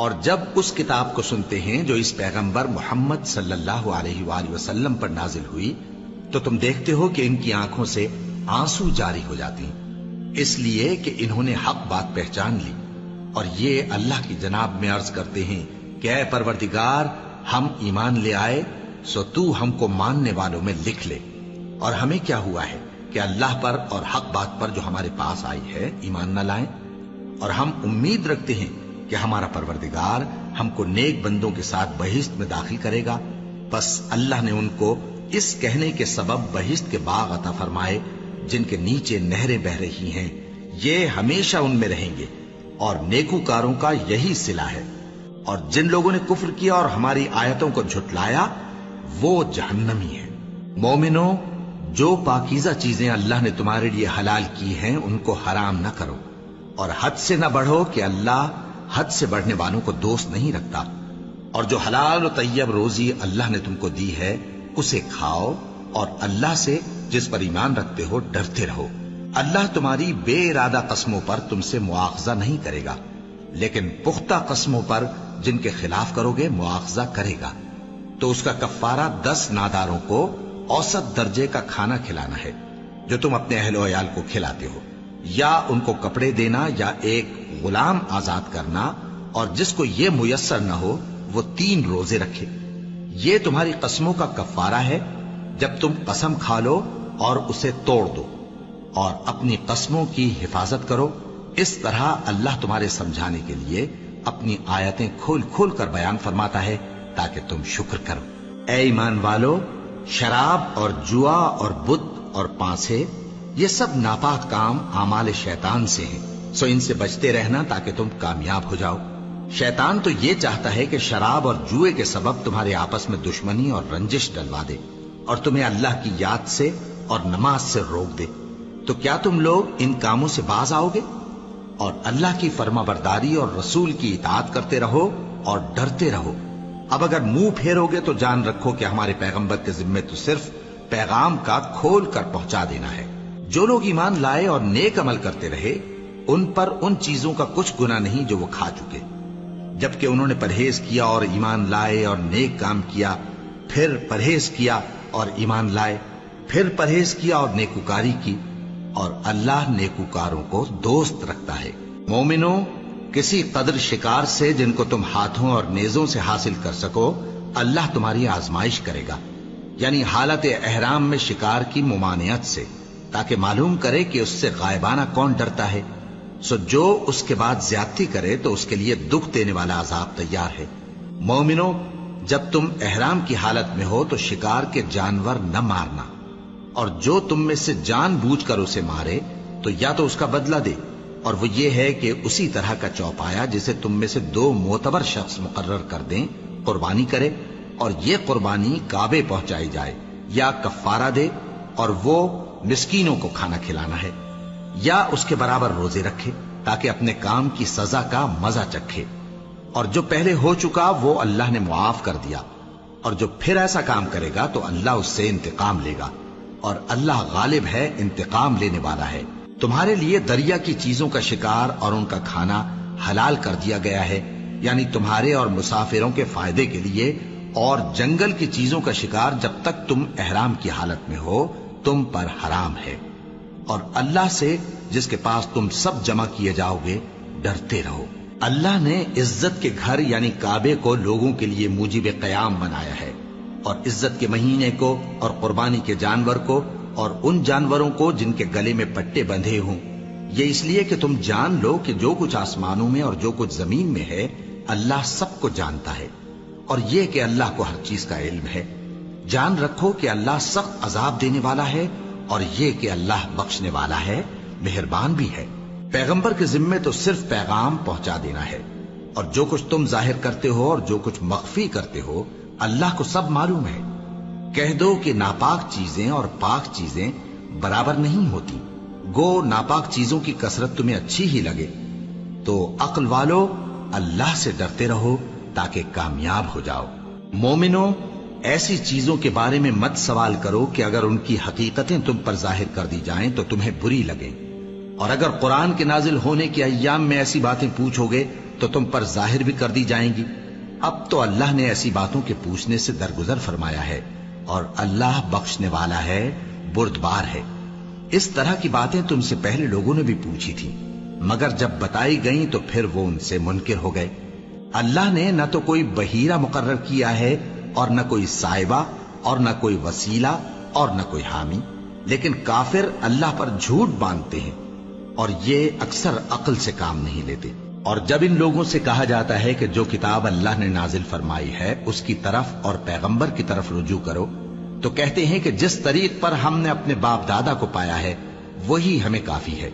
اور جب اس کتاب کو سنتے ہیں جو اس پیغمبر محمد صلی اللہ علیہ وآلہ وسلم پر نازل ہوئی تو تم دیکھتے ہو کہ ان کی آنکھوں سے آنسو جاری ہو جاتے ہیں، اس لیے کہ انہوں نے حق بات پہچان لی، اور یہ اللہ کی جناب میں عرض کرتے ہیں کہ اے پروردگار، ہم ایمان لے آئے سو تو ہم کو ماننے والوں میں لکھ لے، اور ہمیں کیا ہوا ہے کہ اللہ پر اور حق بات پر جو ہمارے پاس آئی ہے ایمان نہ لائیں، اور ہم امید رکھتے ہیں کہ ہمارا پروردگار ہم کو نیک بندوں کے ساتھ بہشت میں داخل کرے گا۔ بس اللہ نے ان کو اس کہنے کے سبب بہشت کے باغ عطا فرمائے جن کے نیچے نہریں بہ رہی ہیں، یہ ہمیشہ ان میں رہیں گے، اور نیکوکاروں کا یہی صلہ ہے، اور جن لوگوں نے کفر کیا اور ہماری آیتوں کو جھٹلایا وہ جہنمی ہیں۔ مومنو، جو پاکیزہ چیزیں اللہ نے تمہارے لیے حلال کی ہیں ان کو حرام نہ کرو، اور حد سے نہ بڑھو کہ اللہ حد سے بڑھنے والوں کو دوست نہیں رکھتا، اور جو حلال و طیب روزی اللہ نے تم کو دی ہے اسے کھاؤ، اور اللہ سے جس پر ایمان رکھتے ہو ڈرتے رہو۔ اللہ تمہاری بے ارادہ قسموں پر تم سے مواخذہ نہیں کرے گا، لیکن پختہ قسموں پر جن کے خلاف کرو گے مواخذہ کرے گا، تو اس کا کفارہ 10 ناداروں کو اوسط درجے کا کھانا کھلانا ہے جو تم اپنے اہل و عیال کو کھلاتے ہو، یا ان کو کپڑے دینا یا ایک غلام آزاد کرنا، اور جس کو یہ میسر نہ ہو وہ 3 روزے رکھے۔ یہ تمہاری قسموں کا کفارہ ہے جب تم قسم کھا لو اور اسے توڑ دو، اور اپنی قسموں کی حفاظت کرو۔ اس طرح اللہ تمہارے سمجھانے کے لیے اپنی آیتیں کھول کھول کر بیان فرماتا ہے تاکہ تم شکر کرو۔ اے ایمان والو، شراب اور جوا اور بت اور پانسے یہ سب ناپاک کام اعمال شیطان سے ہیں، سو ان سے بچتے رہنا تاکہ تم کامیاب ہو جاؤ۔ شیطان تو یہ چاہتا ہے کہ شراب اور جوئے کے سبب تمہارے آپس میں دشمنی اور رنجش ڈلوا دے، اور تمہیں اللہ کی یاد سے اور نماز سے روک دے۔ تو کیا تم لوگ ان کاموں سے باز آؤ گے؟ اور اللہ کی فرما برداری اور رسول کی اطاعت کرتے رہو اور ڈرتے رہو۔ اب اگر منہ پھیرو گے تو جان رکھو کہ ہمارے پیغمبر کے ذمے تو صرف پیغام کا کھول کر پہنچا دینا ہے۔ جو لوگ ایمان لائے اور نیک عمل کرتے رہے ان پر ان چیزوں کا کچھ گناہ نہیں جو وہ کھا چکے، جبکہ انہوں نے پرہیز کیا اور ایمان لائے اور نیک کام کیا، پھر پرہیز کیا اور ایمان لائے، پھر پرہیز کیا اور نیکوکاری کی، اور اللہ نیکوکاروں کو دوست رکھتا ہے۔ مومنو، کسی قدر شکار سے جن کو تم ہاتھوں اور نیزوں سے حاصل کر سکو اللہ تمہاری آزمائش کرے گا، یعنی حالت احرام میں شکار کی ممانعت سے، تاکہ معلوم کرے کہ اس سے غائبانہ کون ڈرتا ہے۔ سو جو اس کے بعد زیادتی کرے تو اس کے لیے دکھ دینے والا عذاب تیار ہے۔ مومنو، جب تم احرام کی حالت میں ہو تو شکار کے جانور نہ مارنا، اور جو تم میں سے جان بوجھ کر اسے مارے تو یا تو اس کا بدلہ دے، اور وہ یہ ہے کہ اسی طرح کا چوپایا جسے تم میں سے 2 معتبر شخص مقرر کر دیں قربانی کرے، اور یہ قربانی کعبے پہنچائی جائے، یا کفارہ دے اور وہ مسکینوں کو کھانا کھلانا ہے، یا اس کے برابر روزے رکھے تاکہ اپنے کام کی سزا کا مزہ چکھے، اور جو پہلے ہو چکا وہ اللہ نے معاف کر دیا، اور جو پھر ایسا کام کرے گا تو اللہ اس سے انتقام لے گا، اور اللہ غالب ہے، انتقام لینے والا ہے۔ تمہارے لیے دریا کی چیزوں کا شکار اور ان کا کھانا حلال کر دیا گیا ہے، یعنی تمہارے اور مسافروں کے فائدے کے لیے، اور جنگل کی چیزوں کا شکار جب تک تم احرام کی حالت میں ہو تم پر حرام ہے، اور اللہ سے جس کے پاس تم سب جمع کیے جاؤ گے ڈرتے رہو۔ اللہ نے عزت کے گھر یعنی کعبے کو لوگوں کے لیے موجب قیام بنایا ہے، اور عزت کے مہینے کو اور قربانی کے جانور کو اور ان جانوروں کو جن کے گلے میں پٹے بندھے ہوں، یہ اس لیے کہ تم جان لو کہ جو کچھ آسمانوں میں اور جو کچھ زمین میں ہے اللہ سب کو جانتا ہے، اور یہ کہ اللہ کو ہر چیز کا علم ہے۔ جان رکھو کہ اللہ سخت عذاب دینے والا ہے، اور یہ کہ اللہ بخشنے والا ہے، مہربان بھی ہے۔ پیغمبر کے ذمے تو صرف پیغام پہنچا دینا ہے، اور جو کچھ تم ظاہر کرتے ہو اور جو کچھ مخفی کرتے ہو اللہ کو سب معلوم ہے۔ کہہ دو کہ ناپاک چیزیں اور پاک چیزیں برابر نہیں ہوتی، گو ناپاک چیزوں کی کثرت تمہیں اچھی ہی لگے، تو عقل والو اللہ سے ڈرتے رہو تاکہ کامیاب ہو جاؤ۔ مومنو، ایسی چیزوں کے بارے میں مت سوال کرو کہ اگر ان کی حقیقتیں تم پر ظاہر کر دی جائیں تو تمہیں بری لگیں، اور اگر قرآن کے نازل ہونے کے ایام میں ایسی باتیں پوچھو گے तो तुम पर जाहिर भी कर दी जाएंगी। अब तो अल्लाह ने ऐसी बातों के पूछने से दरगुजर फरमाया है और अल्लाह बख्शने वाला है, बुर्दबार है। इस तरह की बातें तुमसे पहले लोगों ने भी पूछी थी, मगर जब बताई गईं तो फिर वो उनसे मुनकिर हो गए। अल्लाह ने न तो कोई बहीरा मुकर्रर किया है और न कोई साहिबा और न कोई वसीला और न कोई हामी, लेकिन काफिर अल्लाह पर झूठ बांधते हैं और ये अक्सर अक्ल से काम नहीं लेते। और जब इन लोगों से कहा जाता है कि जो किताब अल्लाह ने नाजिल फरमाई है उसकी तरफ और पैगंबर की तरफ रुजू करो, तो कहते हैं कि जिस तरीक पर हमने अपने बाप दादा को पाया है वही हमें काफी है।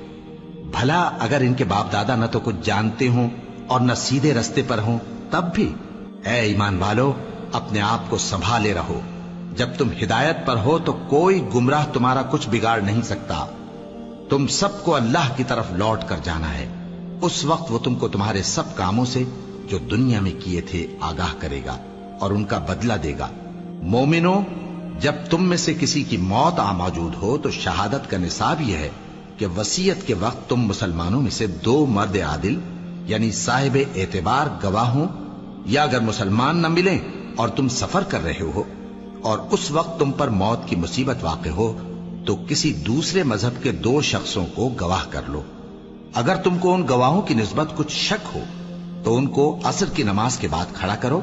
भला अगर इनके बाप दादा न तो कुछ जानते हों और न सीधे रास्ते पर हों तब भी। ऐ ईमान वालो, अपने आप को संभाले रहो। जब तुम हिदायत पर हो तो कोई गुमराह तुम्हारा कुछ बिगाड़ नहीं सकता। तुम सबको अल्लाह की तरफ लौट कर जाना है। उस वक्त वो तुमको तुम्हारे सब कामों से जो दुनिया में किए थे आगाह करेगा और उनका बदला देगा। मोमिनो, जब तुम में से किसी की मौत आ मौजूद हो तो शहादत का निसाब यह है कि वसीयत के वक्त तुम मुसलमानों में से 2 मर्द आदिल यानी साहिब एतबार गवाह हों, या अगर मुसलमान न मिलें और तुम सफर कर रहे हो और उस वक्त तुम पर मौत की मुसीबत वाक़ हो तो किसी दूसरे मजहब के 2 शख्सों को गवाह कर लो। अगर तुमको उन गवाहों की निस्बत कुछ शक हो तो उनको असर की नमाज के बाद खड़ा करो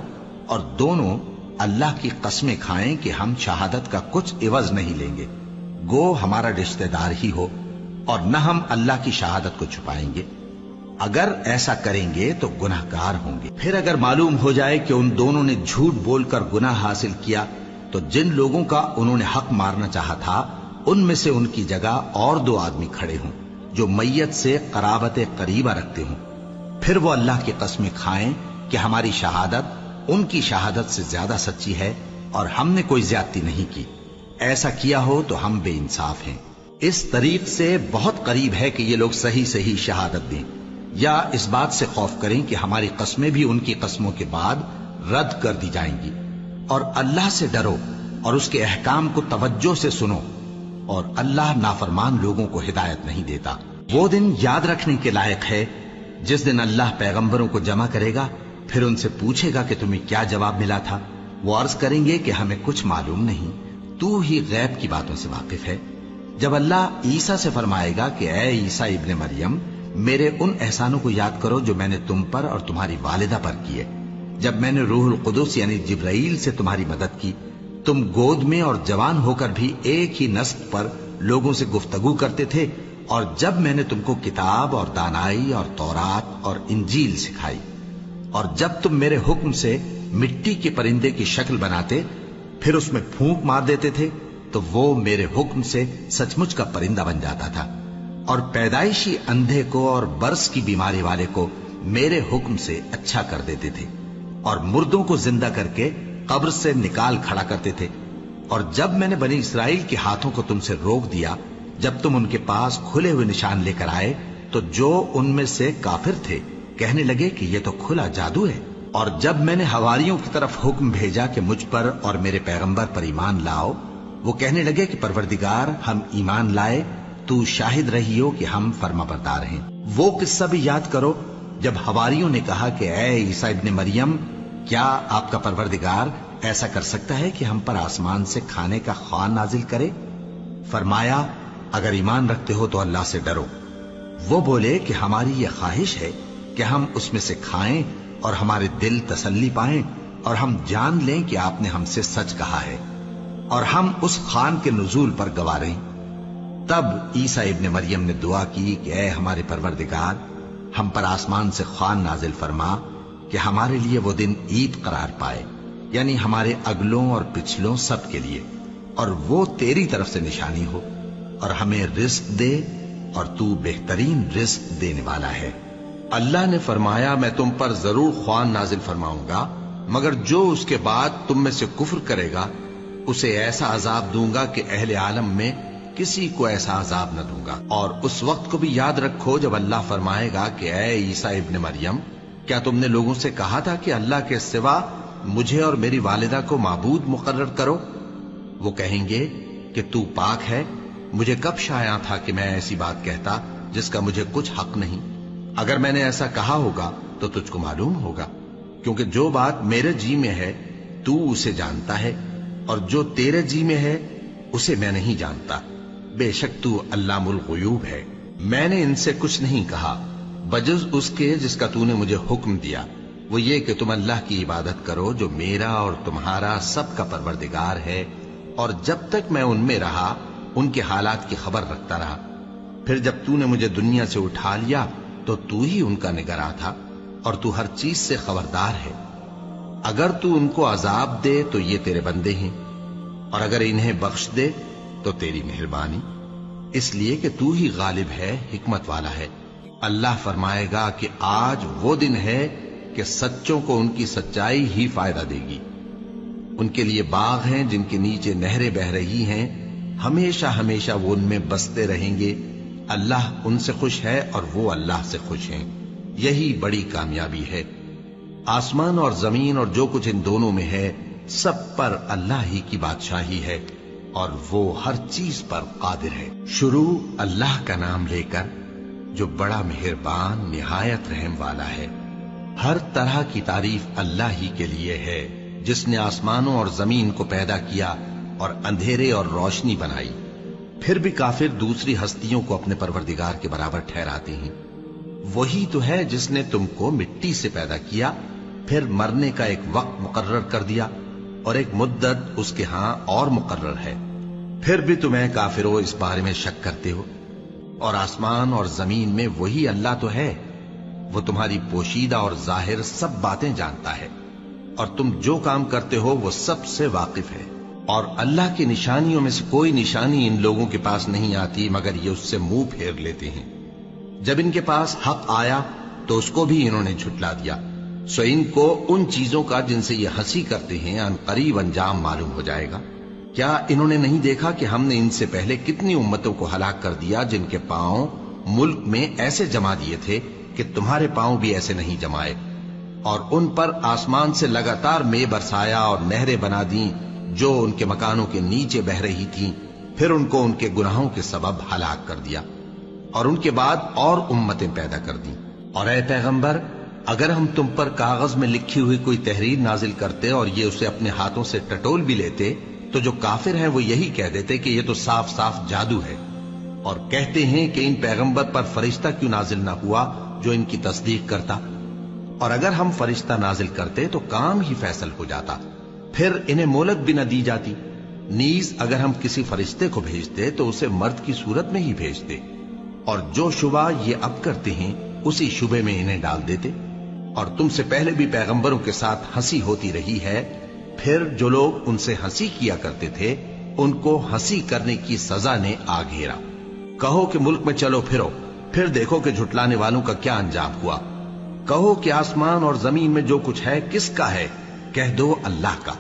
और दोनों अल्लाह की कस्में खाएं कि हम शहादत का कुछ इवज नहीं लेंगे, गो हमारा रिश्तेदार ही हो, और न हम अल्लाह की शहादत को छुपाएंगे। अगर ऐसा करेंगे तो गुनाहगार होंगे। फिर अगर मालूम हो जाए कि उन दोनों ने झूठ बोलकर गुनाह हासिल किया तो जिन लोगों का उन्होंने हक मारना चाहा था उनमें से उनकी जगह और 2 आदमी खड़े हों जो मैयत से कराबत करीबा रखते हों। फिर वो अल्लाह की कस्में खाएं कि हमारी शहादत उनकी शहादत से ज्यादा सच्ची है और हमने कोई ज्यादती नहीं की। ऐसा किया हो तो हम बेइंसाफ हैं। इस तरीक से बहुत करीब है कि ये लोग सही सही शहादत दें, या इस बात से खौफ करें कि हमारी कस्में भी उनकी कस्मों के बाद रद्द कर दी जाएंगी। और अल्लाह से डरो और उसके अहकाम को तवज्जो से सुनो, और अल्लाह नाफरमान लोगों को हिदायत नहीं देता। वो दिन याद रखने के लायक है जिस दिन अल्लाह पैगंबरों को जमा करेगा, फिर उनसे पूछेगा कि तुम्हें क्या जवाब मिला था। वो अर्ज करेंगे कि हमें कुछ मालूम नहीं, तू ही गैब की बातों से वाकिफ है। जब अल्लाह ईसा से फरमाएगा कि ऐ ईसा इब्ने मरियम, मेरे उन एहसानों को याद करो जो मैंने तुम पर और तुम्हारी वालिदा पर किए, जब मैंने रूहुल कुदुस यानी जिब्राइल से तुम्हारी मदद की, तुम गोद में और जवान होकर भी एक ही नस्ल पर लोगों से गुफ्तगू करते थे, और जब मैंने तुमको किताब और दानाई और तौरात और इंजील सिखाई, और जब तुम मेरे हुक्म से मिट्टी के परिंदे की शक्ल बनाते फिर उसमें फूंक मार देते थे तो वो मेरे हुक्म से सचमुच का परिंदा बन जाता था, और पैदाइशी अंधे को और बर्स की बीमारी वाले को मेरे हुक्म से अच्छा कर देते थे, और मुर्दों को जिंदा करके कब्र से निकाल खड़ा करते थे। और जब मैंने बनी इसराइल के हाथों को तुमसे रोक दिया जब तुम उनके पास खुले हुए निशान लेकर आए, तो जो उनमें से काफिर थे कहने लगे कि ये तो खुला जादू है। और जब मैंने हवारियों की तरफ हुक्म भेजा कि मुझ पर और मेरे पैगंबर पर ईमान लाओ, वो कहने लगे कि परवरदिगार, हम ईमान लाए, तू शाहिद रही हो कि हम फर्माबरदार हैं। वो किस्सा भी याद करो जब हवारियों ने कहा कि ऐ ईसा इब्ने मरियम, क्या आपका परवरदिगार ऐसा कर सकता है कि हम पर आसमान से खाने का ख्वान नाजिल करे? फरमाया, अगर ईमान रखते हो तो अल्लाह से डरो। वो बोले कि हमारी ये ख्वाहिश है कि हम उसमें से खाएं और हमारे दिल तसल्ली पाएं और हम जान लें कि आपने हमसे सच कहा है और हम उस खान के नुजूल पर गवाह रहें। तब ईसा इब्ने मरियम ने दुआ की कि ऐ हमारे परवरदिगार, हम पर आसमान से खान नाजिल फरमा कि हमारे लिए वो दिन ईद करार पाए, यानी हमारे अगलों और पिछलों सब के लिए, और वो तेरी तरफ से निशानी हो, और हमें रिस्क दे और तू बेहतरीन रिस्क देने वाला है। अल्लाह ने फरमाया, मैं तुम पर जरूर ख्वान नाजिल फरमाऊंगा, मगर जो उसके बाद तुम में से कुफ्र करेगा उसे ऐसा अजाब दूंगा कि अहले आलम में किसी को ऐसा अजाब न दूंगा। और उस वक्त को भी याद रखो जब अल्लाह फरमाएगा कि ऐ ईसा इब्ने मरियम, क्या तुमने लोगों से कहा था कि अल्लाह के सिवा मुझे और मेरी वालिदा को माबूद मुकर्रर करो? वो कहेंगे कि तू पाक है, मुझे कब शाया था कि मैं ऐसी बात कहता जिसका मुझे कुछ हक नहीं। अगर मैंने ऐसा कहा होगा تو تجھ کو معلوم ہوگا، کیونکہ جو بات میرے جی میں ہے تو اسے جانتا ہے، اور جو تیرے جی میں ہے اسے میں نہیں جانتا۔ بے شک تو علام الغیوب ہے۔ میں نے ان سے کچھ نہیں کہا بجز اس کے جس کا تو نے مجھے حکم دیا، وہ یہ کہ تم اللہ کی عبادت کرو جو میرا اور تمہارا سب کا پروردگار ہے، اور جب تک میں ان میں رہا ان کے حالات کی خبر رکھتا رہا۔ پھر جب تو نے مجھے دنیا سے اٹھا لیا تو تو ہی ان کا نگراں تھا، اور تو ہر چیز سے خبردار ہے۔ اگر تو ان کو عذاب دے تو یہ تیرے بندے ہیں، اور اگر انہیں بخش دے تو تیری مہربانی، اس لیے کہ تو ہی غالب ہے، حکمت والا ہے۔ اللہ فرمائے گا کہ آج وہ دن ہے کہ سچوں کو ان کی سچائی ہی فائدہ دے گی۔ ان کے لیے باغ ہیں جن کے نیچے نہریں بہ رہی ہیں، ہمیشہ ہمیشہ وہ ان میں بستے رہیں گے۔ اللہ ان سے خوش ہے اور وہ اللہ سے خوش ہیں، یہی بڑی کامیابی ہے۔ آسمان اور زمین اور جو کچھ ان دونوں میں ہے سب پر اللہ ہی کی بادشاہی ہے، اور وہ ہر چیز پر قادر ہے۔ شروع اللہ کا نام لے کر جو بڑا مہربان نہایت رحم والا ہے۔ ہر طرح کی تعریف اللہ ہی کے لیے ہے، جس نے آسمانوں اور زمین کو پیدا کیا اور اندھیرے اور روشنی بنائی۔ پھر بھی کافر دوسری ہستیوں کو اپنے پروردگار کے برابر ٹھہراتے ہیں۔ وہی تو ہے جس نے تم کو مٹی سے پیدا کیا، پھر مرنے کا ایک وقت مقرر کر دیا، اور ایک مدت اس کے ہاں اور مقرر ہے۔ پھر بھی تمہیں کافروں اس بارے میں شک کرتے ہو، اور آسمان اور زمین میں وہی اللہ تو ہے، وہ تمہاری پوشیدہ اور ظاہر سب باتیں جانتا ہے، اور تم جو کام کرتے ہو وہ سب سے واقف ہے۔ اور اللہ کی نشانیوں میں سے کوئی نشانی ان لوگوں کے پاس نہیں آتی مگر یہ اس سے منہ پھیر لیتے ہیں۔ جب ان کے پاس حق آیا تو اس کو بھی انہوں نے جھٹلا دیا، سو ان کو ان چیزوں کا جن سے یہ ہنسی کرتے ہیں ان قریب انجام معلوم ہو جائے گا۔ کیا انہوں نے نہیں دیکھا کہ ہم نے ان سے پہلے کتنی امتوں کو ہلاک کر دیا جن کے پاؤں ملک میں ایسے جما دیے تھے کہ تمہارے پاؤں بھی ایسے نہیں جمائے، اور ان پر آسمان سے لگاتار مے برسایا اور نہریں بنا دیں جو ان کے مکانوں کے نیچے بہ رہی تھیں، پھر ان کو ان کے گناہوں کے سبب ہلاک کر دیا، اور ان کے بعد اور امتیں پیدا کر دیں۔ اور اے پیغمبر، اگر ہم تم پر کاغذ میں لکھی ہوئی کوئی تحریر نازل کرتے اور یہ اسے اپنے ہاتھوں سے ٹٹول بھی لیتے تو جو کافر ہیں وہ یہی کہہ دیتے کہ یہ تو صاف صاف جادو ہے، اور کہتے ہیں کہ ان پیغمبر پر فرشتہ کیوں نازل نہ ہوا جو ان کی تصدیق کرتا، اور اگر ہم فرشتہ نازل کرتے تو کام ہی فیصل ہو جاتا، پھر انہیں مہلت بھی نہ دی جاتی۔ نیز اگر ہم کسی فرشتے کو بھیجتے تو اسے مرد کی صورت میں ہی بھیجتے، اور جو شبہ یہ اب کرتے ہیں اسی شبے میں انہیں ڈال دیتے۔ اور تم سے پہلے بھی پیغمبروں کے ساتھ ہنسی ہوتی رہی ہے، پھر جو لوگ ان سے ہنسی کیا کرتے تھے ان کو ہنسی کرنے کی سزا نے آ گھیرا۔ کہو کہ ملک میں چلو پھرو، پھر دیکھو کہ جھٹلانے والوں کا کیا انجام ہوا۔ کہو کہ آسمان اور زمین میں جو کچھ ہے کس کا ہے؟ کہہ دو اللہ کا۔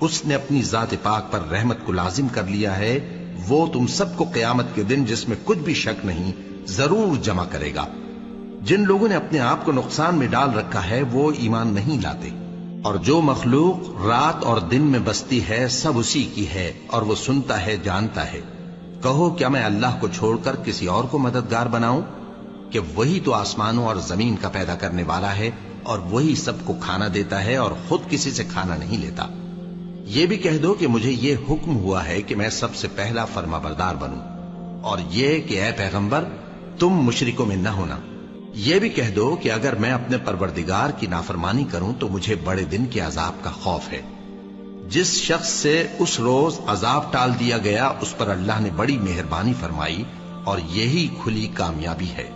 اس نے اپنی ذات پاک پر رحمت کو لازم کر لیا ہے، وہ تم سب کو قیامت کے دن جس میں کچھ بھی شک نہیں ضرور جمع کرے گا۔ جن لوگوں نے اپنے آپ کو نقصان میں ڈال رکھا ہے وہ ایمان نہیں لاتے، اور جو مخلوق رات اور دن میں بستی ہے سب اسی کی ہے، اور وہ سنتا ہے جانتا ہے۔ کہو کیا میں اللہ کو چھوڑ کر کسی اور کو مددگار بناؤں کہ وہی تو آسمانوں اور زمین کا پیدا کرنے والا ہے، اور وہی سب کو کھانا دیتا ہے اور خود کسی سے کھانا نہیں لیتا۔ یہ بھی کہہ دو کہ مجھے یہ حکم ہوا ہے کہ میں سب سے پہلا فرما بردار بنوں، اور یہ کہ اے پیغمبر تم مشرکوں میں نہ ہونا۔ یہ بھی کہہ دو کہ اگر میں اپنے پروردگار کی نافرمانی کروں تو مجھے بڑے دن کے عذاب کا خوف ہے۔ جس شخص سے اس روز عذاب ٹال دیا گیا اس پر اللہ نے بڑی مہربانی فرمائی، اور یہی کھلی کامیابی ہے۔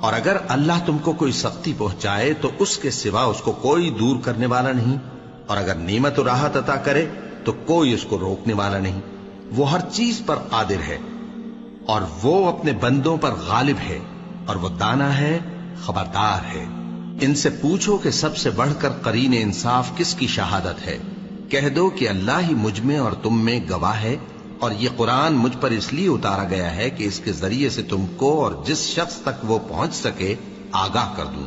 اور اگر اللہ تم کو کوئی سختی پہنچائے تو اس کے سوا اس کو کوئی دور کرنے والا نہیں، اور اگر نعمت و راحت عطا کرے تو کوئی اس کو روکنے والا نہیں۔ وہ ہر چیز پر قادر ہے، اور وہ اپنے بندوں پر غالب ہے، اور وہ دانا ہے، خبردار ہے۔ ان سے پوچھو کہ سب سے بڑھ کر قرین انصاف کس کی شہادت ہے؟ کہہ دو کہ اللہ ہی مجھ میں اور تم میں گواہ ہے، اور یہ قرآن مجھ پر اس لیے اتارا گیا ہے کہ اس کے ذریعے سے تم کو اور جس شخص تک وہ پہنچ سکے آگاہ کر دوں۔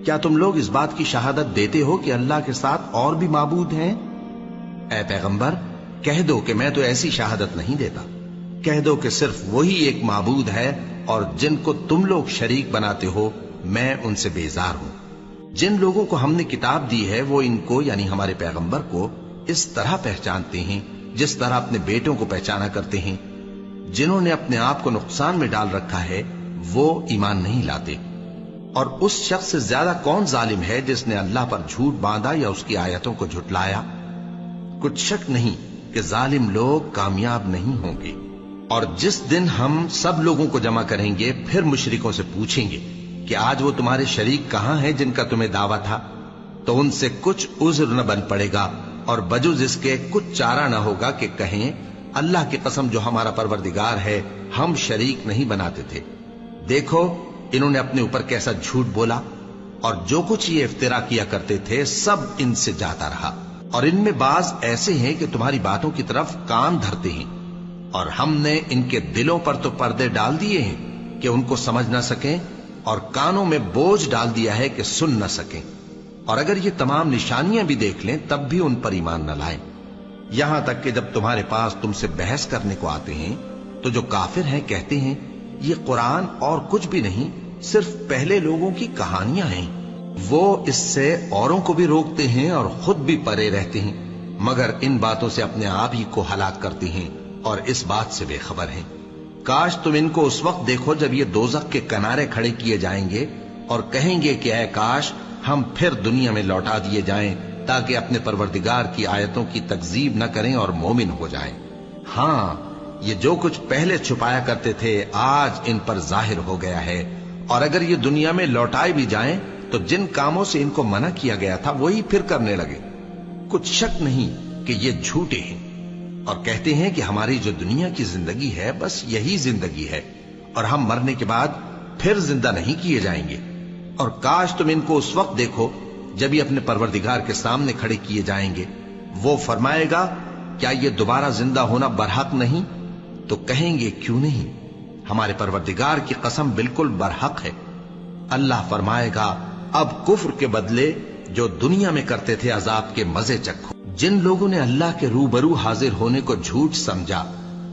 کیا تم لوگ اس بات کی شہادت دیتے ہو کہ اللہ کے ساتھ اور بھی معبود ہیں؟ اے پیغمبر کہہ دو کہ میں تو ایسی شہادت نہیں دیتا۔ کہہ دو کہ صرف وہی ایک معبود ہے، اور جن کو تم لوگ شریک بناتے ہو میں ان سے بیزار ہوں۔ जिन लोगों को हमने किताब दी है वो इनको यानी हमारे पैगंबर को इस तरह पहचानते हैं जिस तरह अपने बेटों को पहचाना करते हैं। जिन्होंने अपने आप को नुकसान में डाल रखा है वो ईमान नहीं लाते। और उस शख्स से ज्यादा कौन जालिम है जिसने अल्लाह पर झूठ बांधा या उसकी आयतों को झुटलाया। कुछ शक नहीं कि जालिम लोग कामयाब नहीं होंगे। और जिस दिन हम सब लोगों को जमा करेंगे फिर मुशरिकों से पूछेंगे कि आज वो तुम्हारे शरीक कहां हैं जिनका तुम्हें दावा था, तो उनसे कुछ उज्र न बन पड़ेगा और बजुज इसके कुछ चारा न होगा कि कहें अल्लाह की कसम जो हमारा परवरदिगार है हम शरीक नहीं बनाते थे। देखो इन्होंने अपने ऊपर कैसा झूठ बोला और जो कुछ ये इफ्तिरा किया करते थे सब इनसे जाता रहा। और इनमें बाज ऐसे हैं कि तुम्हारी बातों की तरफ कान धरते हैं और हमने इनके दिलों पर तो पर्दे डाल दिए हैं कि उनको समझ ना सकें और कानों में बोझ डाल दिया है कि सुन न सकें। और अगर ये तमाम निशानियां भी देख लें तब भी उन पर ईमान न लाएं। यहां तक कि जब तुम्हारे पास तुमसे बहस करने को आते हैं तो जो काफिर हैं कहते हैं ये कुरान और कुछ भी नहीं सिर्फ पहले लोगों की कहानियां हैं। वो इससे औरों को भी रोकते हैं और खुद भी परे रहते हैं, मगर इन बातों से अपने आप ही को हलाक करते हैं और इस बात से बेखबर हैं। काश तुम इनको उस वक्त देखो जब ये दोजख के किनारे खड़े किए जाएंगे और कहेंगे कि ऐ काश हम फिर दुनिया में लौटा दिए जाएं ताकि अपने परवरदिगार की आयतों की तकजीब न करें और मोमिन हो जाएं। हाँ, ये जो कुछ पहले छुपाया करते थे आज इन पर जाहिर हो गया है। और अगर ये दुनिया में लौटाए भी जाएं तो जिन कामों से इनको मना किया गया था वही फिर करने लगे। कुछ शक नहीं कि ये झूठे हैं और कहते हैं कि हमारी जो दुनिया की जिंदगी है बस यही जिंदगी है और हम मरने के बाद फिर जिंदा नहीं किए जाएंगे। और काश तुम इनको उस वक्त देखो जब ये अपने परवरदिगार के सामने खड़े किए जाएंगे। वो फरमाएगा क्या ये दोबारा जिंदा होना बरहक नहीं? तो कहेंगे क्यों नहीं, हमारे परवरदिगार की कसम बिल्कुल बरहक है। अल्लाह फरमाएगा अब कुफ्र के बदले जो दुनिया में करते थे अजाब के मजे चखो। जिन लोगों ने अल्लाह के रूबरू हाजिर होने को झूठ समझा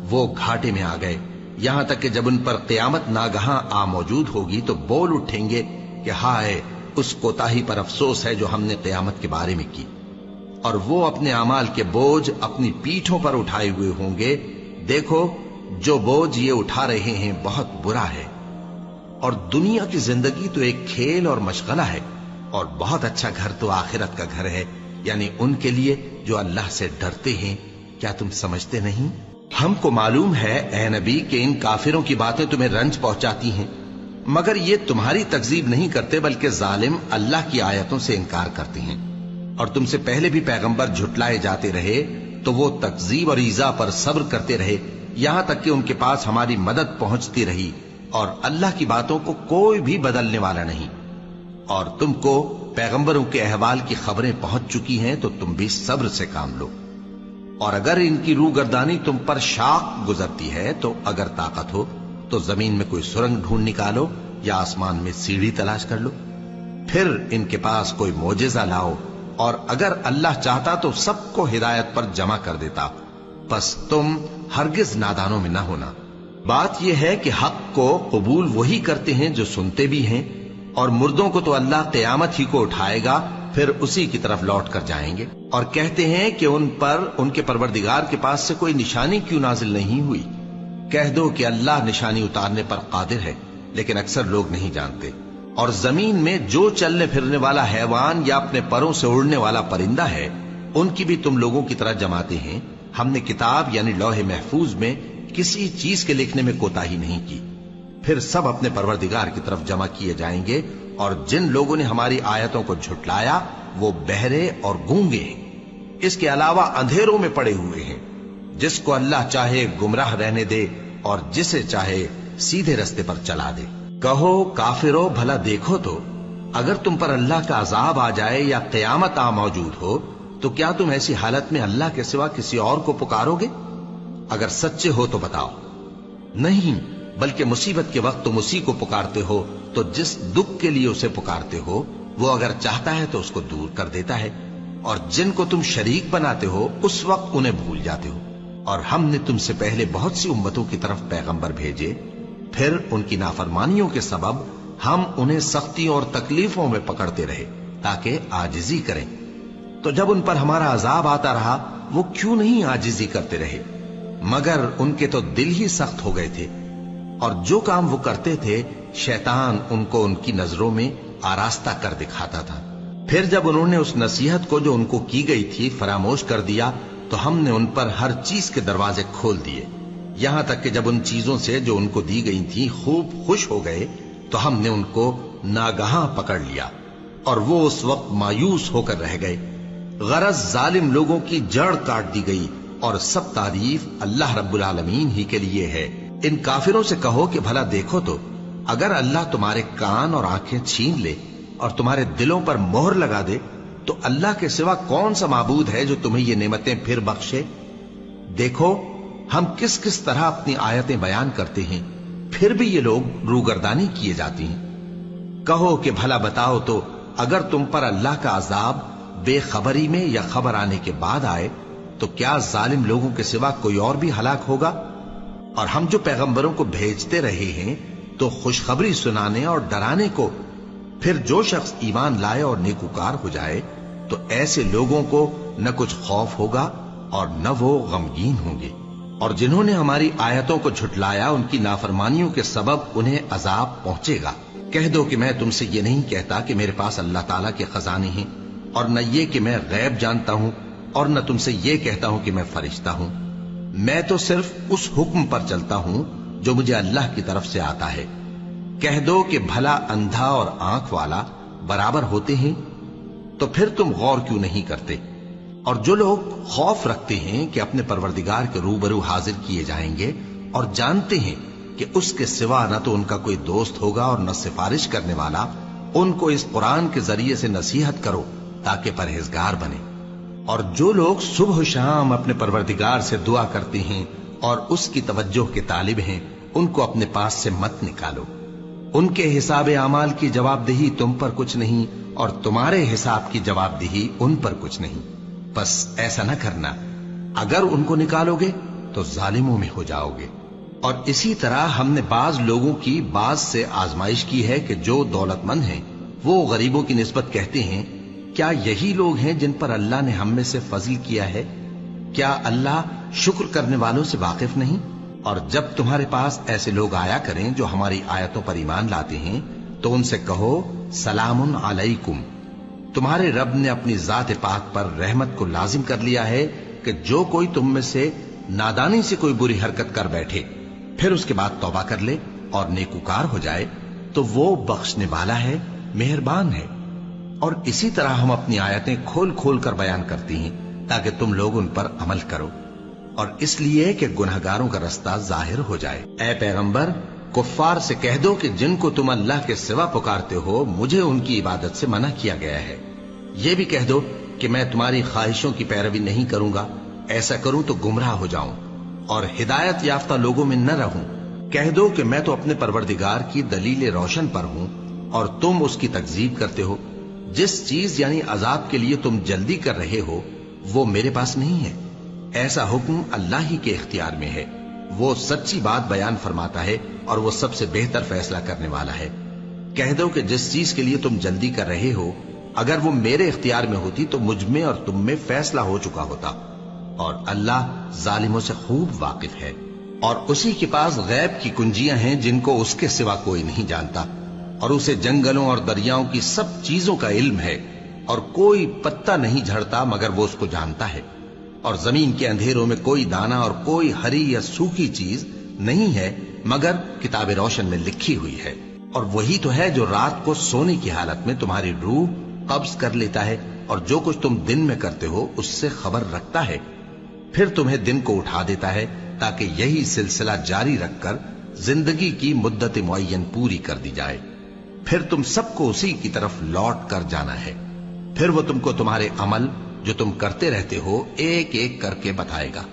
वो घाटे में आ गए। यहां तक कि जब उन पर क़यामत नागहां आ मौजूद होगी तो बोल उठेंगे कि हाय उस कोताही पर अफसोस है जो हमने क़यामत के बारे में की। और वो अपने अमाल के बोझ अपनी पीठों पर उठाए हुए होंगे। देखो जो बोझ ये उठा रहे हैं बहुत बुरा है। और दुनिया की जिंदगी तो एक खेल और मशगला है और बहुत अच्छा घर तो आखिरत का घर है, यानी उनके लिए जो अल्लाह से डरते हैं। क्या तुम समझते नहीं? हमको मालूम है ए नबी कि इन काफिरों की बातें तुम्हें रंज पहुंचाती हैं, मगर ये तुम्हारी तकजीब नहीं करते बल्कि जालिम अल्लाह की आयतों से इनकार करते हैं। और तुमसे पहले भी पैगंबर झुटलाए जाते रहे तो वो तकजीब और ईजा पर सब्र करते रहे, यहां तक कि उनके पास हमारी मदद पहुंचती रही और अल्लाह की बातों को कोई भी बदलने वाला नहीं। और तुमको पैगंबरों के अहवाल की खबरें पहुंच चुकी हैं तो तुम भी सब्र से काम लो। और अगर इनकी रूगर्दानी तुम पर शाख गुजरती है तो अगर ताकत हो तो जमीन में कोई सुरंग ढूंढ निकालो या आसमान में सीढ़ी तलाश कर लो, फिर इनके पास कोई मोजेजा लाओ। और अगर अल्लाह चाहता तो सबको हिदायत पर जमा कर देता, बस तुम हरगिज नादानों में न होना। बात यह है कि हक को कबूल वही करते हैं जो सुनते भी हैं, और मुर्दों को तो अल्लाह क़यामत ही को उठाएगा फिर उसी की तरफ लौट कर जाएंगे। और कहते हैं कि उन पर उनके परवरदिगार के पास से कोई निशानी क्यों नाजिल नहीं हुई। कह दो कि अल्लाह निशानी उतारने पर कादिर है, लेकिन अक्सर लोग नहीं जानते। और जमीन में जो चलने फिरने वाला हैवान या अपने परों से उड़ने वाला परिंदा है उनकी भी तुम लोगों की तरह जमाते हैं। हमने किताब यानी लौहे महफूज में किसी चीज के लिखने में कोताही नहीं की। फिर सब अपने परवरदिगार की तरफ जमा किए जाएंगे। और जिन लोगों ने हमारी आयतों को झुटलाया वो बहरे और गूंगे हैं, इसके अलावा अंधेरों में पड़े हुए हैं। जिसको अल्लाह चाहे गुमराह रहने दे और जिसे चाहे सीधे रास्ते पर चला दे। कहो काफिरो भला देखो तो अगर तुम पर अल्लाह का अजाब आ जाए या क़यामत आ मौजूद हो तो क्या तुम ऐसी हालत में अल्लाह के सिवा किसी और को पुकारोगे? अगर सच्चे हो तो बताओ। नहीं, बल्कि मुसीबत के वक्त तुम उसी को पुकारते हो, तो जिस दुख के लिए उसे पुकारते हो वो अगर चाहता है तो उसको दूर कर देता है। और जिनको तुम शरीक बनाते हो उस वक्त उन्हें भूल जाते हो। और हमने तुमसे पहले बहुत सी उम्मतों की तरफ पैगंबर भेजे, फिर उनकी नाफरमानियों के सबब हम उन्हें सख्ती और तकलीफों में पकड़ते रहे ताकि आजिजी करें। तो जब उन पर हमारा अजाब आता रहा वो क्यों नहीं आजिजी करते रहे, मगर उनके तो दिल ही सख्त हो गए थे, और जो काम वो करते थे शैतान उनको उनकी नजरों में आरास्ता कर दिखाता था। फिर जब उन्होंने उस नसीहत को जो उनको की गई थी फरामोश कर दिया तो हमने उन पर हर चीज के दरवाजे खोल दिए, यहां तक कि जब उन चीजों से जो उनको दी गई थी खूब खुश हो गए तो हमने उनको नागहां पकड़ लिया और वो उस वक्त मायूस होकर रह गए। गरज जालिम लोगों की जड़ काट दी गई और सब तारीफ अल्लाह रब्बुल आलमीन ही के लिए है। इन काफिरों से कहो कि भला देखो तो, अगर अल्लाह तुम्हारे कान और आंखें छीन ले और तुम्हारे दिलों पर मोहर लगा दे तो अल्लाह के सिवा कौन सा माबूद है जो तुम्हें ये नेमतें फिर बख्शे। देखो हम किस किस तरह अपनी आयतें बयान करते हैं, फिर भी ये लोग रूगर्दानी किए जाती हैं। कहो कि भला बताओ तो, अगर तुम पर अल्लाह का अजाब बेखबरी में या खबर आने के बाद आए तो क्या जालिम लोगों के सिवा कोई और भी हलाक होगा। और हम जो पैगंबरों को भेजते रहे हैं तो खुशखबरी सुनाने और डराने को, फिर जो शख्स ईमान लाए और नेकुकार हो जाए तो ऐसे लोगों को न कुछ खौफ होगा और न वो गमगीन होंगे। और जिन्होंने हमारी आयतों को झुटलाया उनकी नाफरमानियों के सबब उन्हें अजाब पहुंचेगा। कह दो कि मैं तुमसे ये नहीं कहता कि मेरे पास अल्लाह ताला के खजाने हैं, और न ये कि मैं गैब जानता हूं, और न तुमसे ये कहता हूं कि मैं फरिश्ता हूं। मैं तो सिर्फ उस हुक्म पर चलता हूं जो मुझे अल्लाह की तरफ से आता है। कह दो कि भला अंधा और आंख वाला बराबर होते हैं, तो फिर तुम गौर क्यों नहीं करते। और जो लोग खौफ रखते हैं कि अपने परवरदिगार के रूबरू हाजिर किए जाएंगे और जानते हैं कि उसके सिवा न तो उनका कोई दोस्त होगा और न सिफारिश करने वाला, उनको इस कुरान के जरिए से नसीहत करो ताकि परहेजगार बने। और जो लोग सुबह शाम अपने परवरदिगार से दुआ करते हैं और उसकी तवज्जो के तालिब हैं, उनको अपने पास से मत निकालो। उनके हिसाब आमाल की जवाबदेही तुम पर कुछ नहीं और तुम्हारे हिसाब की जवाबदेही उन पर कुछ नहीं। बस ऐसा न करना, अगर उनको निकालोगे तो जालिमों में हो जाओगे। और इसी तरह हमने बाज लोगों की बाज से आजमाइश की है कि जो दौलतमंद हैं वो गरीबों की निस्बत कहते हैं, क्या यही लोग हैं जिन पर अल्लाह ने हम में से फजल किया है? क्या अल्लाह शुक्र करने वालों से वाकिफ नहीं? और जब तुम्हारे पास ऐसे लोग आया करें जो हमारी आयतों पर ईमान लाते हैं तो उनसे कहो सलामुन अलैकुम। तुम्हारे रब ने अपनी जात पाक पर रहमत को लाजिम कर लिया है कि जो कोई तुम में से नादानी से कोई बुरी हरकत कर बैठे फिर उसके बाद तौबा कर ले और नेकुकार हो जाए तो वो बख्शने वाला है, मेहरबान है। और इसी तरह हम अपनी आयतें खोल खोल कर बयान करती हैं ताकि तुम लोग उन पर अमल करो, और इसलिए कि गुनहगारों का रास्ता जाहिर हो जाए। ऐ पैगंबर, कुफ्फार से कह दो कि जिनको तुम अल्लाह के सिवा पुकारते हो मुझे उनकी इबादत से मना किया गया है। ये भी कह दो कि मैं तुम्हारी ख्वाहिशों की पैरवी नहीं करूंगा, ऐसा करूं तो गुमराह हो जाऊं और हिदायत याफ्ता लोगों में न रहूं। कह दो कि मैं तो अपने परवरदिगार की दलील रोशन पर हूं और तुम उसकी तकजीब करते हो। जिस चीज यानी अजाब के लिए तुम जल्दी कर रहे हो वो मेरे पास नहीं है, ऐसा हुक्म अल्लाह ही के इख्तियार में है। वो सच्ची बात बयान फरमाता है और वो सबसे बेहतर फैसला करने वाला है। कह दो कि जिस चीज के लिए तुम जल्दी कर रहे हो अगर वो मेरे इख्तियार में होती तो मुझ में और तुम में फैसला हो चुका होता, और अल्लाह जालिमों से खूब वाकिफ है। और उसी के पास गैब की कुंजियां हैं जिनको उसके सिवा कोई नहीं जानता, और उसे जंगलों और दरियाओं की सब चीजों का इल्म है, और कोई पत्ता नहीं झड़ता मगर वो उसको जानता है। और जमीन के अंधेरों में कोई दाना और कोई हरी या सूखी चीज नहीं है मगर किताब रोशन में लिखी हुई है। और वही तो है जो रात को सोने की हालत में तुम्हारी रूह कब्ज कर लेता है और जो कुछ तुम दिन में करते हो उससे खबर रखता है, फिर तुम्हें दिन को उठा देता है ताकि यही सिलसिला जारी रखकर जिंदगी की मुद्दत मुअय्यन पूरी कर दी जाए। फिर तुम सबको उसी की तरफ लौट कर जाना है। फिर वो तुमको तुम्हारे अमल जो तुम करते रहते हो एक एक करके बताएगा,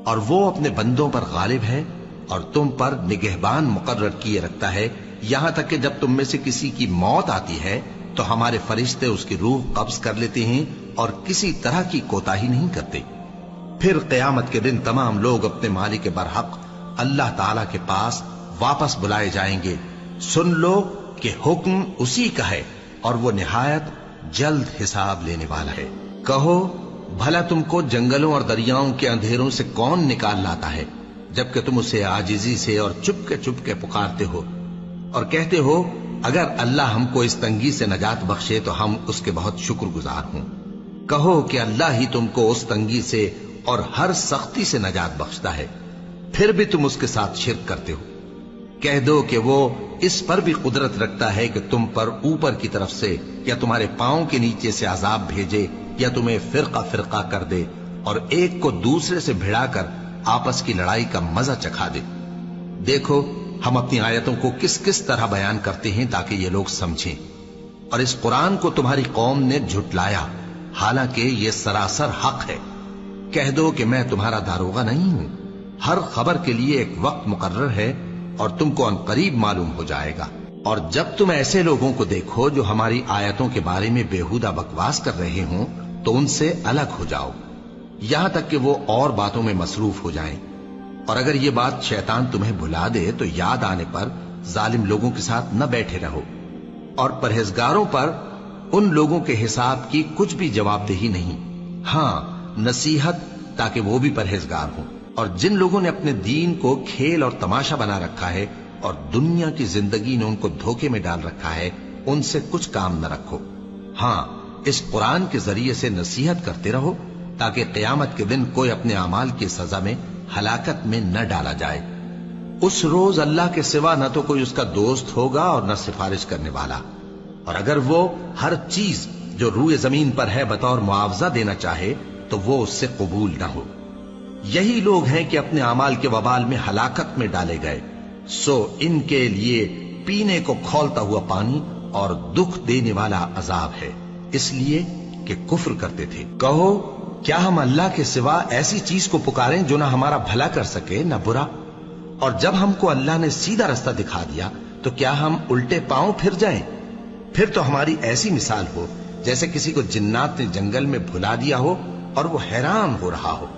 और वो अपने बंदों पर गालिब है और तुम पर निगहबान मुकर्रर किए रखता है, यहां तक कि जब तुम में से किसी की मौत आती है तो हमारे फरिश्ते उसकी रूह कब्ज कर लेते हैं और किसी तरह की कोताही नहीं करते। फिर क़यामत के दिन तमाम लोग अपने मालिक बरहक अल्लाह ताला के पास वापस बुलाए जाएंगे। सुन लो कि हुक्म उसी का है और वो निहायत जल्द हिसाब लेने वाला है। कहो, भला तुमको जंगलों और दरियाओं के अंधेरों से कौन निकाल लाता है, जबकि तुम उसे आजिजी से और चुपके पुकारते हो और कहते हो, अगर अल्लाह हमको इस तंगी से नजात बख्शे तो हम उसके बहुत शुक्रगुजार हों। कहो कि अल्लाह ही तुमको उस तंगी से और हर सख्ती से नजात बख्शता है, फिर भी तुम उसके साथ शिर्क करते हो। कह दो कि वो इस पर भी कुदरत रखता है कि तुम पर ऊपर की तरफ से या तुम्हारे पांव के नीचे से अजाब भेजे या तुम्हें फिरका कर दे और एक को दूसरे से भिड़ाकर आपस की लड़ाई का मजा चखा दे। देखो, हम अपनी आयतों को किस किस तरह बयान करते हैं ताकि ये लोग समझें। और इस कुरान को तुम्हारी कौम ने झुटलाया, हालांकि ये सरासर हक है। कह दो कि मैं तुम्हारा दारोगा नहीं हूं। हर खबर के लिए एक वक्त मुकर्रर है और तुमको अनकरीब मालूम हो जाएगा। और जब तुम ऐसे लोगों को देखो जो हमारी आयतों के बारे में बेहुदा बकवास कर रहे हों, तो उनसे अलग हो जाओ, यहां तक कि वो और बातों में मसरूफ हो जाएं। और अगर ये बात शैतान तुम्हें भुला दे तो याद आने पर जालिम लोगों के साथ न बैठे रहो। और परहेजगारों पर उन लोगों के हिसाब की कुछ भी जवाबदेही नहीं, हां नसीहत, ताकि वो भी परहेजगार हों। और जिन लोगों ने अपने दीन को खेल और तमाशा बना रखा है और दुनिया की जिंदगी ने उनको धोखे में डाल रखा है, उनसे कुछ काम न रखो। हां, इस कुरान के जरिए से नसीहत करते रहो ताकि क़यामत के दिन कोई अपने अमाल की सजा में हलाकत में न डाला जाए। उस रोज अल्लाह के सिवा न तो कोई उसका दोस्त होगा और न सिफारिश करने वाला। और अगर वो हर चीज जो रूए जमीन पर है बतौर मुआवजा देना चाहे तो वो उससे कबूल न हो। यही लोग हैं कि अपने अमाल के वबाल में हलाकत में डाले गए। सो इनके लिए पीने को खौलता हुआ पानी और दुख देने वाला अजाब है, इसलिए कि कुफ्र करते थे। कहो, क्या हम अल्लाह के सिवा ऐसी चीज को पुकारें जो ना हमारा भला कर सके न बुरा? और जब हमको अल्लाह ने सीधा रास्ता दिखा दिया तो क्या हम उल्टे पांव फिर जाएं? फिर तो हमारी ऐसी मिसाल हो जैसे किसी को जिन्नात ने जंगल में भुला दिया हो और वो हैरान हो रहा हो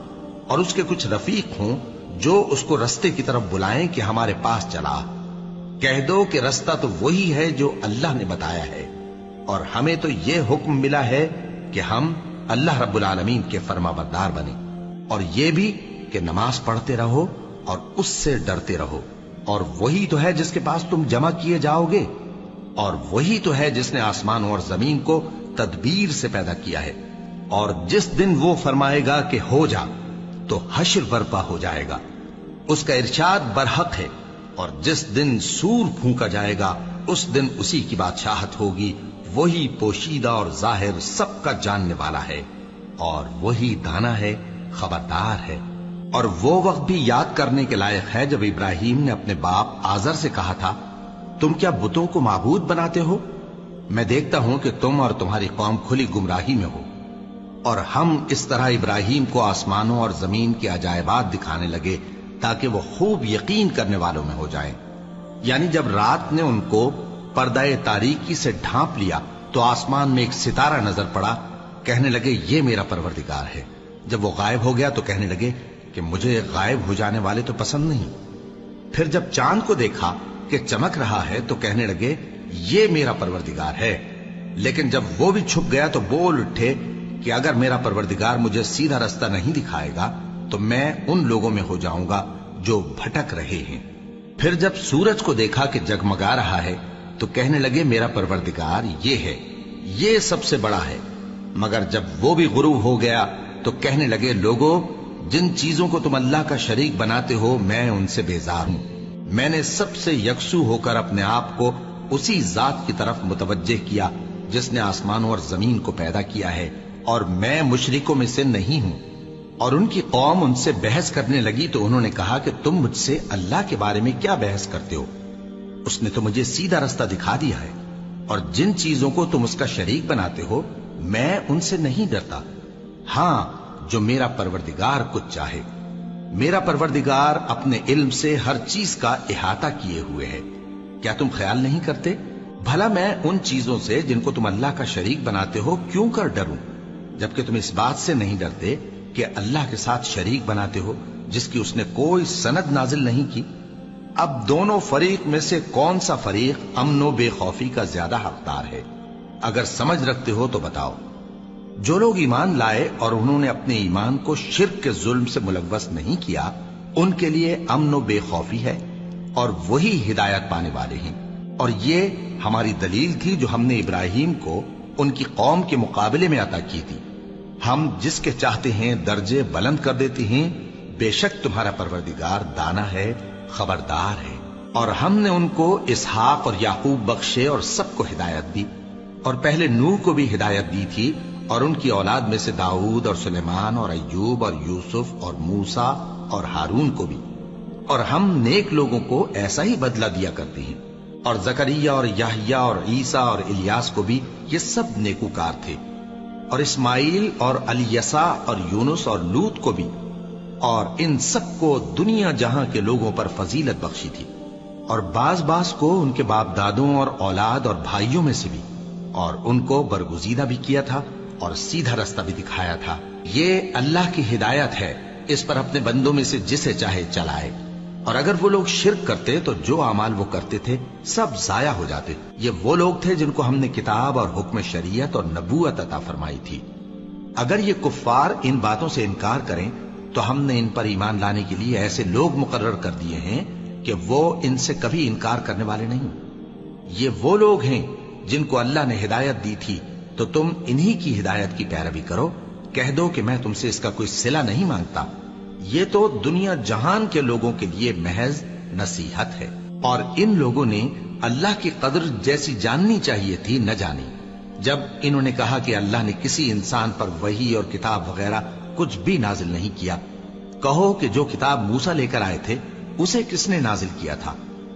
और उसके कुछ रफीक हों जो उसको रास्ते की तरफ बुलाएं कि हमारे पास चला। कह दो कि रास्ता तो वही है जो अल्लाह ने बताया है, और हमें तो यह हुक्म मिला है कि हम अल्लाह रब्बुल आलमीन के फरमाबरदार बने, और यह भी कि नमाज पढ़ते रहो और उससे डरते रहो। और वही तो है जिसके पास तुम जमा किए जाओगे, और वही तो है जिसने आसमान और जमीन को तदबीर से पैदा किया है। और जिस दिन वो फरमाएगा कि हो जा तो हश्र बर्पा हो जाएगा, उसका इरशाद बरहक है। और जिस दिन सूर फूंका जाएगा उस दिन उसी की बादशाहत होगी। वही पोशीदा और जाहिर सबका जानने वाला है, और वही दाना है, खबरदार है। और वो वक्त भी याद करने के लायक है जब इब्राहिम ने अपने बाप आजर से कहा था, तुम क्या बुतों को माबूद बनाते हो? मैं देखता हूं कि तुम और तुम्हारी कौम खुली गुमराही में हो। और हम इस तरह इब्राहिम को आसमानों और जमीन के अजायबात दिखाने लगे ताकि वो खूब यकीन करने वालों में हो जाएं। यानी जब रात ने उनको पर्दाए तारीकी से ढांप लिया तो आसमान में एक सितारा नजर पड़ा। कहने लगे ये मेरा परवरदिगार है। जब वो गायब हो गया तो कहने लगे कि मुझे गायब हो जाने वाले तो पसंद नहीं। फिर जब चांद को देखा कि चमक रहा है तो कहने लगे ये मेरा परवरदिगार है। लेकिन जब वो भी छुप गया तो बोल उठे कि अगर मेरा परवरदिगार मुझे सीधा रास्ता नहीं दिखाएगा तो मैं उन लोगों में हो जाऊंगा जो भटक रहे हैं। फिर जब सूरज को देखा कि जगमगा रहा है तो कहने लगे मेरा परवरदिगार ये है, ये सबसे बड़ा है। मगर जब वो भी गुरूब हो गया तो कहने लगे लोगों, जिन चीजों को तुम अल्लाह का शरीक बनाते हो मैं उनसे बेजार हूं। मैंने सबसे यकसू होकर अपने आप को उसी जात की तरफ मुतवज्जे किया जिसने आसमानों और जमीन को पैदा किया है, और मैं मुशरिकों में से नहीं हूं। और उनकी कौम उनसे बहस करने लगी तो उन्होंने कहा कि तुम मुझसे अल्लाह के बारे में क्या बहस करते हो? उसने तो मुझे सीधा रास्ता दिखा दिया है, और जिन चीजों को तुम उसका शरीक बनाते हो मैं उनसे नहीं डरता। हां, जो मेरा परवरदिगार कुछ चाहे। मेरा परवरदिगार अपने इल्म से हर चीज का इहाता किए हुए है। क्या तुम ख्याल नहीं करते? भला मैं उन चीजों से जिनको तुम अल्लाह का शरीक बनाते हो क्यों कर डरूं, जबकि तुम इस बात से नहीं डरते कि अल्लाह के साथ शरीक बनाते हो जिसकी उसने कोई सनद नाजिल नहीं की। अब दोनों फरीक में से कौन सा फरीक अमनो बेखौफी का ज्यादा हकदार है? अगर समझ रखते हो तो बताओ। जो लोग ईमान लाए और उन्होंने अपने ईमान को शिर्क के जुल्म से मुलव्वस नहीं किया, उनके लिए अमन व बेखौफी है और वही हिदायत पाने वाले हैं। और ये हमारी दलील थी जो हमने इब्राहिम को उनकी कौम के मुकाबले में अता की थी। हम जिसके चाहते हैं दर्जे बुलंद कर देते हैं। बेशक तुम्हारा परवरदिगार दाना है, खबरदार है। और हमने उनको इसहाक और याकूब बख्शे और सबको हिदायत दी। और पहले नूह को भी हिदायत दी थी और उनकी औलाद में से दाऊद और सुलेमान और अय्यूब और यूसुफ और मूसा और हारून को भी। और हम नेक लोगों को ऐसा ही बदला दिया करते हैं। और जकरिया और याहिया और ईसा और इलियास को भी, ये सब नेकूकार थे। और इस्माइल और अलियसा और यूनुस और लूत को भी। और इन सबको दुनिया जहां के लोगों पर फजीलत बख्शी थी। और बाज बाज को उनके बाप दादों और औलाद और भाइयों में से भी। और उनको बरगुजीदा भी किया था और सीधा रास्ता भी दिखाया था। ये अल्लाह की हिदायत है, इस पर अपने बंदों में से जिसे चाहे चलाए। और अगर वो लोग शिर्क करते तो जो अमाल वो करते थे सब जाया हो जाते। ये वो लोग थे जिनको हमने किताब और हुक्म शरीयत और नबूवत अता फरमाई थी। अगर ये कुफ्फार इन बातों से इनकार करें तो हमने इन पर ईमान लाने के लिए ऐसे लोग मुकर्रर कर दिए हैं कि वो इनसे कभी इनकार करने वाले नहीं। ये वो लोग हैं जिनको अल्लाह ने हिदायत दी थी, तो तुम इन्हीं की हिदायत की पैरवी करो। कह दो कि मैं तुमसे इसका कोई सिला नहीं मांगता। ये तो दुनिया जहान के लोगों के लिए महज नसीहत है। और इन लोगों ने अल्लाह की कदर जैसी जाननी चाहिए थी न जानी। जब इन्होंने कहा कि अल्लाह ने किसी इंसान पर वही और किताब वगैरह कुछ भी नाजिल नहीं किया, कहो कि जो किताब मूसा लेकर आए थे उसे किसने नाजिल किया था,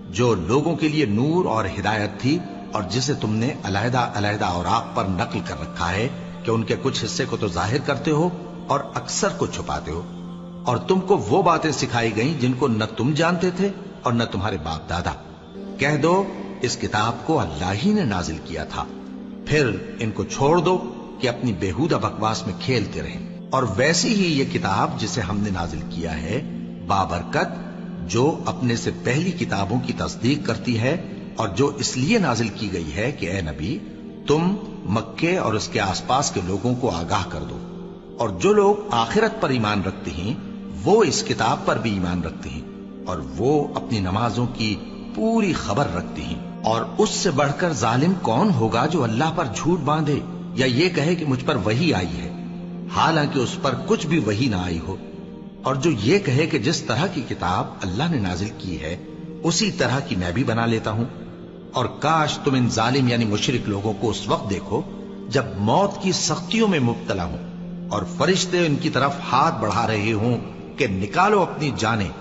जो लोगों के लिए नूर और हिदायत थी, और जिसे तुमने अलहदा अलहदा औराक पर नकल कर रखा है कि उनके कुछ हिस्से को तो जाहिर करते हो और अक्सर को छुपाते हो। और तुमको वो बातें सिखाई गई जिनको न तुम जानते थे और न तुम्हारे बाप दादा। कह दो इस किताब को अल्लाह ही ने नाजिल किया था। फिर इनको छोड़ दो कि अपनी बेहुदा बकवास में खेलते रहें। और वैसी ही ये किताब जिसे हमने नाजिल किया है बाबरकत, जो अपने से पहली किताबों की तस्दीक करती है और जो इसलिए नाजिल की गई है कि ए नबी, तुम मक्के और उसके आसपास के लोगों को आगाह कर दो। और जो लोग आखिरत पर ईमान रखते हैं वो इस किताब पर भी ईमान रखते हैं और वो अपनी नमाजों की पूरी खबर रखते हैं। और उससे बढ़कर जालिम कौन होगा जो अल्लाह पर झूठ बांधे या ये कहे कि मुझ पर वही आई है, हालांकि उस पर कुछ भी वही ना आई हो। और जो ये कहे कि जिस तरह की किताब अल्लाह ने नाजिल की है उसी तरह की मैं भी बना लेता हूं। और काश तुम इन जालिम यानी मुशरिक लोगों को उस वक्त देखो जब मौत की सख्तियों में मुब्तला हो और फरिश्ते उनकी तरफ हाथ बढ़ा रहे हों कि निकालो अपनी जानें,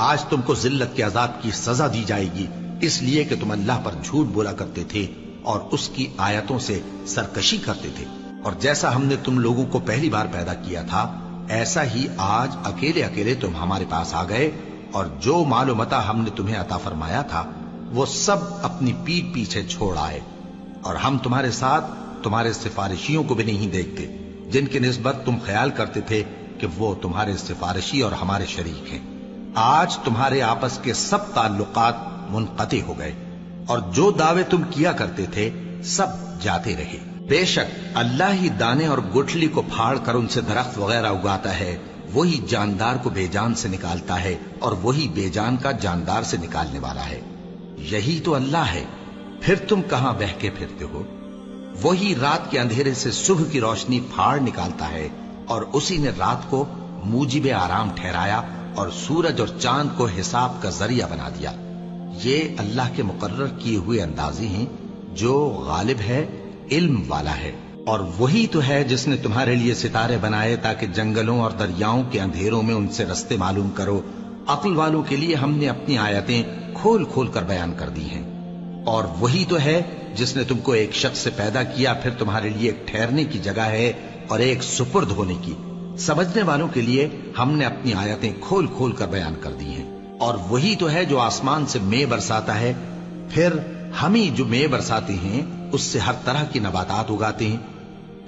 आज तुमको जिल्लत के अजाब की सजा दी जाएगी, इसलिए कि तुम अल्लाह पर झूठ बोला करते थे और उसकी आयतों से सरकशी करते थे। और जैसा हमने तुम लोगों को पहली बार पैदा किया था, ऐसा ही आज अकेले अकेले तुम हमारे पास आ गए। और जो मालो मता हमने तुम्हें अता फरमाया था वो सब अपनी पीठ पीछे छोड़ आए। और हम तुम्हारे साथ तुम्हारे सिफारिशियों को भी नहीं देखते जिनके निस्बत तुम ख्याल करते थे कि वो तुम्हारे सिफारिशी और हमारे शरीक हैं। आज तुम्हारे आपस के सब ताल्लुकात मुनक़ती हो गए और जो दावे तुम किया करते थे सब जाते रहे। बेशक अल्लाह ही दाने और गुठली को फाड़ कर उनसे दरख्त वगैरह उगाता है, वही जानदार को बेजान से निकालता है और वही बेजान का जानदार से निकालने वाला है। यही तो अल्लाह है, फिर तुम कहां बहके फिरते हो। वही रात के अंधेरे से सुबह की रोशनी फाड़ निकालता है और उसी ने रात को मूजिब आराम ठहराया और सूरज और चांद को हिसाब का जरिया बना दिया। ये अल्लाह के मुकर्रर किए हुए अंदाजे हैं जो गालिब है, इल्म वाला है। और वही तो है जिसने तुम्हारे लिए सितारे बनाए ताकि जंगलों और दरियाओं के अंधेरों में उनसे रास्ते मालूम करो। अक्ल वालों के लिए हमने अपनी आयतें खोल खोल कर बयान कर दी हैं। और वही तो है जिसने तुमको एक शख्स से पैदा किया, फिर तुम्हारे लिए एक ठहरने की जगह है और एक सुपुर्द होने की। समझने वालों के लिए हमने अपनी आयतें खोल खोल कर बयान कर दी हैं। और वही तो है जो आसमान से मेंह बरसाता है, फिर हम ही जो मेंह बरसाते हैं उससे हर तरह की नबातात उगाते हैं,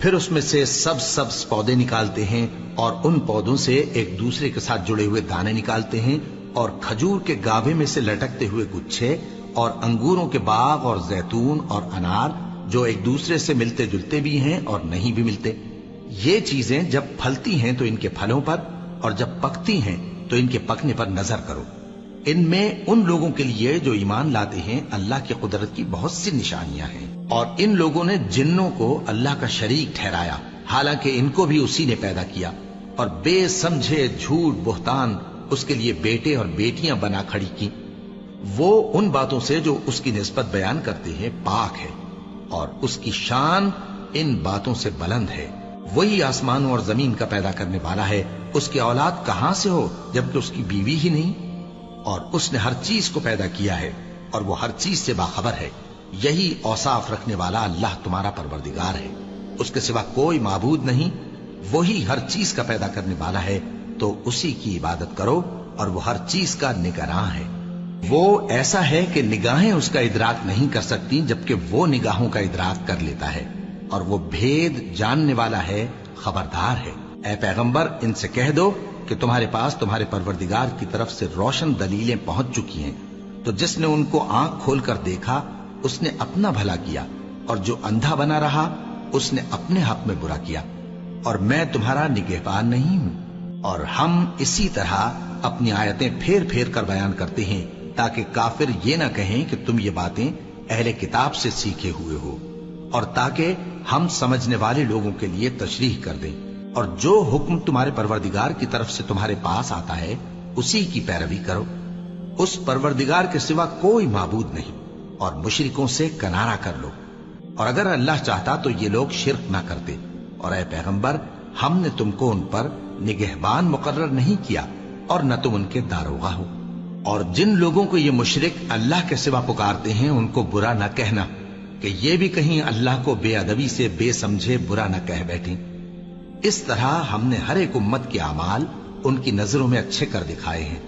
फिर उसमें से सब्ज पौधे निकालते हैं और उन पौधों से एक दूसरे के साथ जुड़े हुए दाने निकालते हैं और खजूर के गाभे में से लटकते हुए गुच्छे और अंगूरों के बाग और जैतून और अनार جو ایک دوسرے سے ملتے جلتے بھی ہیں اور نہیں بھی ملتے۔ یہ چیزیں جب پھلتی ہیں تو ان کے پھلوں پر، اور جب پکتی ہیں تو ان کے پکنے پر نظر کرو۔ ان میں ان لوگوں کے لیے جو ایمان لاتے ہیں اللہ کی قدرت کی بہت سی نشانیاں ہیں، اور ان لوگوں نے جنوں کو اللہ کا شریک ٹھہرایا، حالانکہ ان کو بھی اسی نے پیدا کیا، اور بے سمجھے جھوٹ بہتان اس کے لیے بیٹے اور بیٹیاں بنا کھڑی کی۔ وہ ان باتوں سے جو اس کی نسبت بیان کرتے ہیں پاک ہے، اور اس کی شان ان باتوں سے بلند ہے۔ وہی آسمانوں اور زمین کا پیدا کرنے والا ہے، اس کی اولاد کہاں سے ہو جبکہ اس کی بیوی ہی نہیں؟ اور اس نے ہر چیز کو پیدا کیا ہے، اور وہ ہر چیز سے باخبر ہے۔ یہی اوصاف رکھنے والا اللہ تمہارا پروردگار ہے، اس کے سوا کوئی معبود نہیں۔ وہی ہر چیز کا پیدا کرنے والا ہے، تو اسی کی عبادت کرو، اور وہ ہر چیز کا نگراں ہے۔ وہ ایسا ہے کہ نگاہیں اس کا ادراک نہیں کر سکتی، جبکہ وہ نگاہوں کا ادراک کر لیتا ہے، اور وہ بھید جاننے والا ہے، خبردار ہے۔ اے پیغمبر، ان سے کہہ دو کہ تمہارے پاس تمہارے پروردگار کی طرف سے روشن دلیلیں پہنچ چکی ہیں، تو جس نے ان کو آنکھ کھول کر دیکھا اس نے اپنا بھلا کیا، اور جو اندھا بنا رہا اس نے اپنے حق میں برا کیا، اور میں تمہارا نگہبان نہیں ہوں۔ اور ہم اسی طرح اپنی آیتیں پھیر پھیر کر بیان کرتے ہیں تاکہ کافر یہ نہ کہیں کہ تم یہ باتیں اہل کتاب سے سیکھے ہوئے ہو، اور تاکہ ہم سمجھنے والے لوگوں کے لیے تشریح کر دیں۔ اور جو حکم تمہارے پروردگار کی طرف سے تمہارے پاس آتا ہے اسی کی پیروی کرو، اس پروردگار کے سوا کوئی معبود نہیں، اور مشرکوں سے کنارہ کر لو۔ اور اگر اللہ چاہتا تو یہ لوگ شرک نہ کرتے، اور اے پیغمبر، ہم نے تم کو ان پر نگہبان مقرر نہیں کیا، اور نہ تم ان کے داروغہ ہو۔ اور جن لوگوں کو یہ مشرک اللہ کے سوا پکارتے ہیں ان کو برا نہ کہنا، کہ یہ بھی کہیں اللہ کو بے ادبی سے بے سمجھے برا نہ کہہ بیٹھیں۔ اس طرح ہم نے ہر ایک امت کے اعمال ان کی نظروں میں اچھے کر دکھائے ہیں،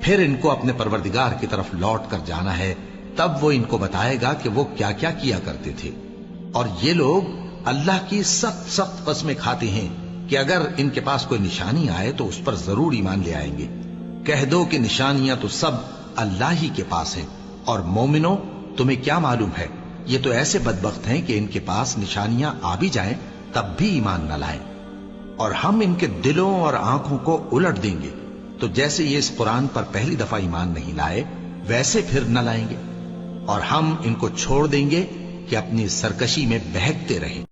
پھر ان کو اپنے پروردگار کی طرف لوٹ کر جانا ہے، تب وہ ان کو بتائے گا کہ وہ کیا کیا کیا کرتے تھے۔ اور یہ لوگ اللہ کی سخت سخت قسمیں کھاتے ہیں کہ اگر ان کے پاس کوئی نشانی آئے تو اس پر ضرور ایمان لے آئیں گے۔ کہہ دو کہ نشانیاں تو سب اللہ ہی کے پاس ہیں، اور مومنوں تمہیں کیا معلوم ہے، یہ تو ایسے بدبخت ہیں کہ ان کے پاس نشانیاں آ بھی جائیں تب بھی ایمان نہ لائیں۔ اور ہم ان کے دلوں اور آنکھوں کو الٹ دیں گے، تو جیسے یہ اس قرآن پر پہلی دفعہ ایمان نہیں لائے ویسے پھر نہ لائیں گے، اور ہم ان کو چھوڑ دیں گے کہ اپنی سرکشی میں بہکتے رہیں۔